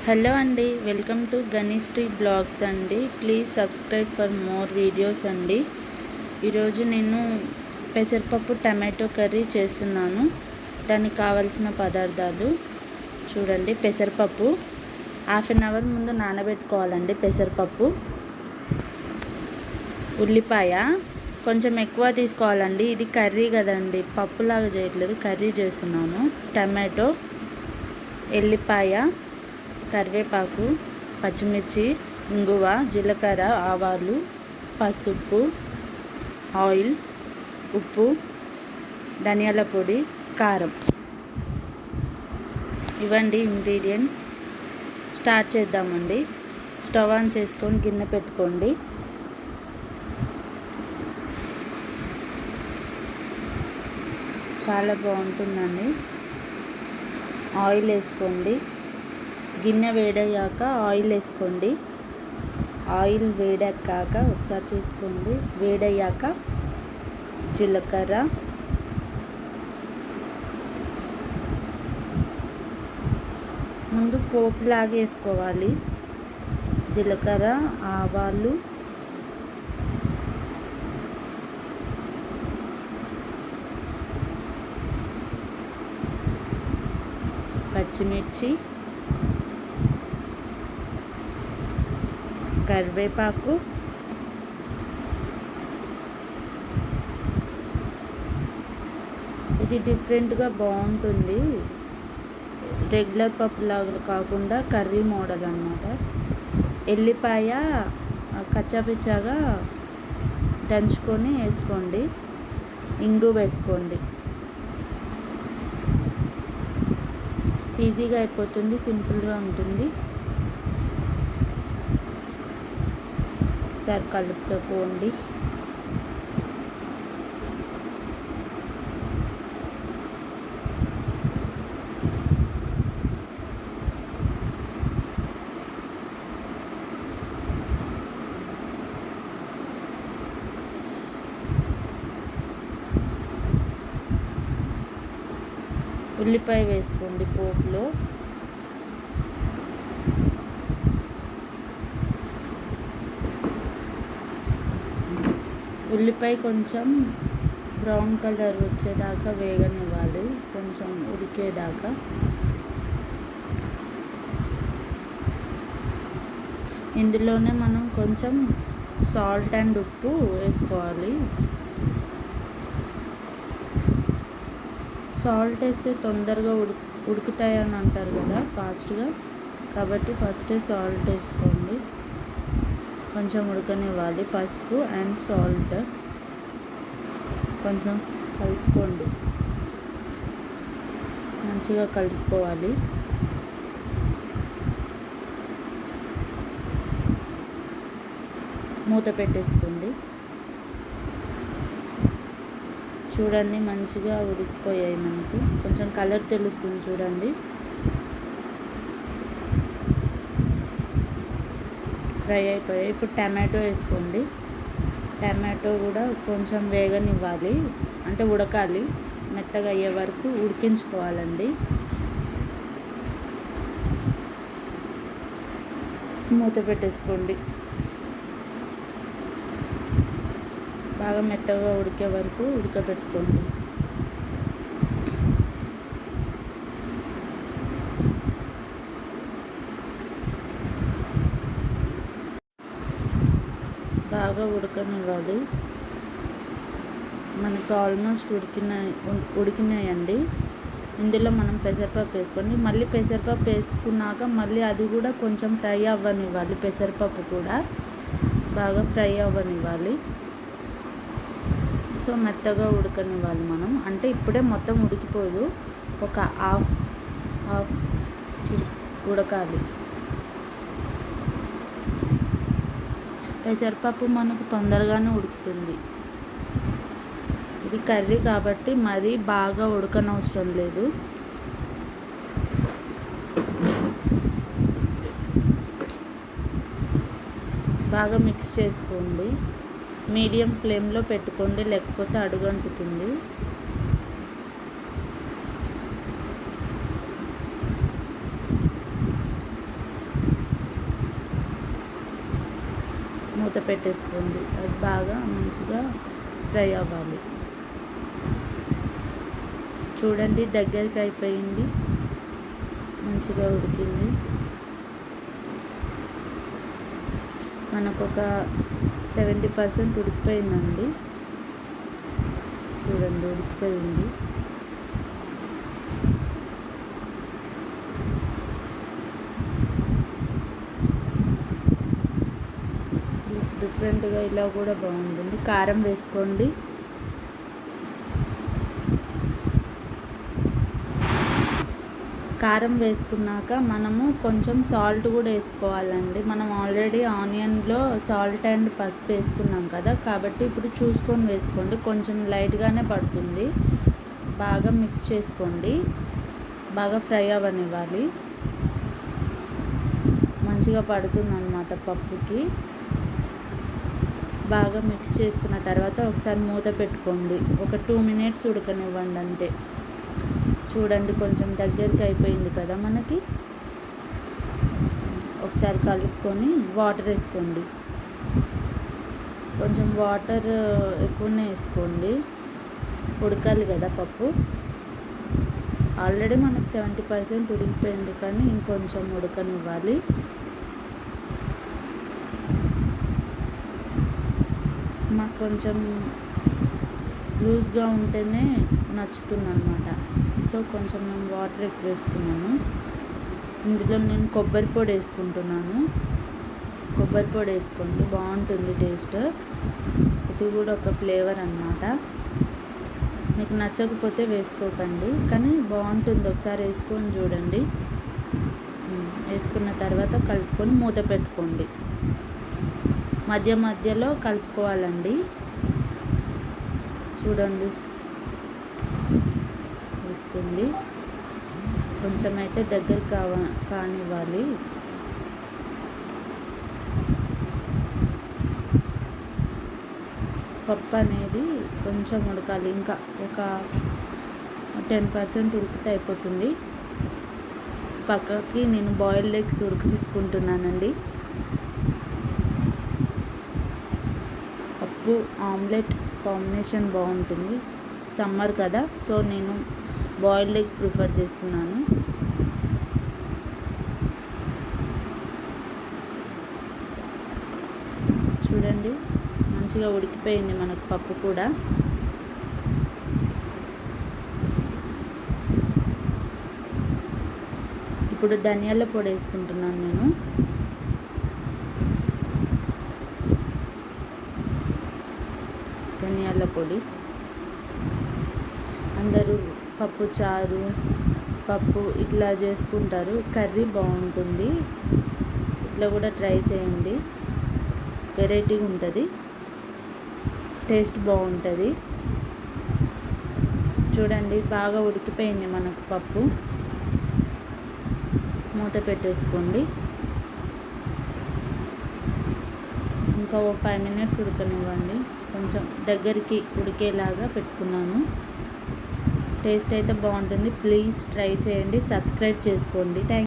Hello అండి, welcome to గణిశ్రీ blogs అండి. Please subscribe for more videos అండి. ఈరోజు నేను పెసరపప్పు టమాటో కర్రీ చేస్తున్నాను. దానికి కావాల్సిన పదార్థాలు చూడండి. పెసరపప్పు హాఫ్ అన్ అవర్ ముందు నానబెట్టుకోవాలండి. పెసరపప్పు, ఉల్లిపాయ కొంచెం ఎక్కువ తీసుకోవాలండి. ఇది కర్రీ కదండి, పప్పులాగా చేయట్లేదు, కర్రీ చేస్తున్నాను. టమాటో, ఎల్లిపాయ, కరివేపాకు, పచ్చిమిర్చి, ఇంగువ, జీలకర్ర, ఆవాలు, పసుపు, ఆయిల్, ఉప్పు, ధనియాల పొడి, కారం. ఇవ్వండి ఇంగ్రీడియంట్స్. స్టార్ట్ చేద్దామండి. స్టవ్ ఆన్ చేసుకొని గిన్నె పెట్టుకోండి. చాలా బాగుంటుందండి. ఆయిల్ వేసుకోండి. గిన్నె వేడయ్యాక ఆయిల్ వేసుకోండి. ఆయిల్ వేడెక్కాక ఒకసారి చూసుకోండి. వేడయ్యాక జీలకర్ర, ముందు పోపులాగా వేసుకోవాలి. జీలకర్ర, ఆవాలు, పచ్చిమిర్చి, కరివేపాకు, ఇది డిఫరెంట్గా బాగుంటుంది. రెగ్యులర్ పప్పులాగా కాకుండా కర్రీ మోడల్ అన్నమాట. ఎల్లిపాయ కచ్చాపిచ్చాగా దంచుకొని వేసుకోండి. ఇంగు వేసుకోండి. ఈజీగా అయిపోతుంది, సింపుల్గా ఉంటుంది. ఒకసారి కలుపుకోండి. ఉల్లిపాయ వేసుకోండి పోపులో. ఉల్లిపాయ కొంచెం బ్రౌన్ కలర్ వచ్చేదాకా వేగనివ్వాలి, కొంచెం ఉడికేదాకా. ఇందులోనే మనం కొంచెం సాల్ట్ అండ్ ఉప్పు వేసుకోవాలి. సాల్ట్ వేస్తే తొందరగా ఉడుకుతాయని అంటారు కదా, ఫాస్ట్గా. కాబట్టి ఫస్టే సాల్ట్ వేసుకోండి. కొంచెం ఉడకనివ్వాలి. పసుపు అండ్ సాల్ట్ కొంచెం కలుపుకోండి. మంచిగా కలుపుకోవాలి. మూత పెట్టేసుకోండి. చూడండి, మంచిగా ఉడికిపోయాయి. మనకు కొంచెం కలర్ తెలుస్తుంది చూడండి. ఫ్రై అయిపోయాయి. ఇప్పుడు టమాటో వేసుకోండి. టమాటో కూడా కొంచెం వేగనివ్వాలి, అంటే ఉడకాలి. మెత్తగా అయ్యే వరకు ఉడికించుకోవాలండి. మూత పెట్టేసుకోండి. బాగా మెత్తగా ఉడికే వరకు ఉడకబెట్టుకోండి. బాగా ఉడకనివ్వాలి. మనకు ఆల్మోస్ట్ ఉడికినాయండి. ఇందులో మనం పెసరపప్పు వేసుకోండి. మళ్ళీ పెసరపప్పు వేసుకున్నాక మళ్ళీ అది కూడా కొంచెం ఫ్రై అవ్వనివ్వాలి. పెసరపప్పు కూడా బాగా ఫ్రై అవ్వనివ్వాలి. సో మెత్తగా ఉడకనివ్వాలి మనం. అంటే ఇప్పుడే మొత్తం ఉడికిపోదు, ఒక హాఫ్ ఉడకాలి. పెసరపప్పు మనకు తొందరగానే ఉడుకుతుంది. ఇది కర్రీ కాబట్టి మరీ బాగా ఉడకనవసరం లేదు. బాగా మిక్స్ చేసుకోండి. మీడియం ఫ్లేమ్లో పెట్టుకోండి, లేకపోతే అడుగంటుతుంది. మూత పెట్టేసుకోండి. అది బాగా మంచిగా ఫ్రై అవ్వాలి. చూడండి దగ్గరికి అయిపోయింది, మంచిగా ఉడికింది. మనకు ఒక 70% ఉడికిపోయిందండి. చూడండి ఉడికిపోయింది. డిఫరెంట్గా ఇలా కూడా బాగుంటుంది. కారం వేసుకోండి. కారం వేసుకున్నాక మనము కొంచెం సాల్ట్ కూడా వేసుకోవాలండి. మనం ఆల్రెడీ ఆనియన్లో సాల్ట్ అండ్ పసుపు వేసుకున్నాం కదా, కాబట్టి ఇప్పుడు చూసుకొని వేసుకోండి. కొంచెం లైట్గానే పడుతుంది. బాగా మిక్స్ చేసుకోండి. బాగా ఫ్రై అవ్వనివ్వాలి. మంచిగా పడుతుంది అన్నమాట పప్పుకి. బాగా మిక్స్ చేసుకున్న తర్వాత ఒకసారి మూత పెట్టుకోండి. ఒక 2 minutes ఉడకనివ్వండి అంతే. చూడండి కొంచెం దగ్గరికి అయిపోయింది కదా మనకి. ఒకసారి కలుపుకొని వాటర్ వేసుకోండి. కొంచెం వాటర్ ఎక్కువనే వేసుకోండి, ఉడకాలి కదా పప్పు. ఆల్రెడీ మనకు 70% ఉడికిపోయింది, కానీ ఇంకొంచెం ఉడకనివ్వాలి. మాకు కొంచెం లూజ్గా ఉంటేనే నచ్చుతుంది అన్నమాట. సో కొంచెం నేను వాటర్ ఎక్కువ వేసుకున్నాను. ఇందులో నేను కొబ్బరి పొడి వేసుకుంటున్నాను. కొబ్బరి పొడి వేసుకోండి, బాగుంటుంది టేస్ట్. ఇది కూడా ఒక ఫ్లేవర్ అన్నమాట. మీకు నచ్చకపోతే వేసుకోకండి, కానీ బాగుంటుంది. ఒకసారి వేసుకొని చూడండి. వేసుకున్న తర్వాత కలుపుకొని మూత పెట్టుకోండి. మధ్య మధ్యలో కలుపుకోవాలండి. చూడండి ఉడుకుతుంది. కొంచెం అయితే దగ్గర కానివ్వాలి. పప్పు అనేది కొంచెం ఉడకాలి. ఇంకా ఒక 10% ఉడికితే అయిపోతుంది. పక్కకి నేను బాయిల్డ్ ఎగ్స్ ఉడకబెట్టుకుంటున్నానండి. పప్పు ఆమ్లెట్ కాంబినేషన్ బాగుంటుంది. సమ్మర్ కదా, సో నేను బాయిల్డ్ ఎగ్ ప్రిఫర్ చేస్తున్నాను. చూడండి మంచిగా ఉడికిపోయింది మనకు పప్పు కూడా. ఇప్పుడు ధనియాల పొడి వేసుకుంటున్నాను నేను. ధనియాల పొడి. అందరూ పప్పు చారు, పప్పు ఇట్లా చేసుకుంటారు. కర్రీ బాగుంటుంది. ఇట్లా కూడా ట్రై చేయండి, వెరైటీగా ఉంటుంది, టేస్ట్ బాగుంటుంది. చూడండి బాగా ఉడికిపోయింది మనకు పప్పు. మూత పెట్టేసుకోండి. ఇంకా ఓ 5 minutes ఉడకనివ్వండి. కొంచెం దగ్గరికి ఉడికేలాగా పెట్టుకున్నాను. టేస్ట్ అయితే బాగుంటుంది. ప్లీజ్ ట్రై చేయండి, సబ్స్క్రైబ్ చేసుకోండి. థ్యాంక్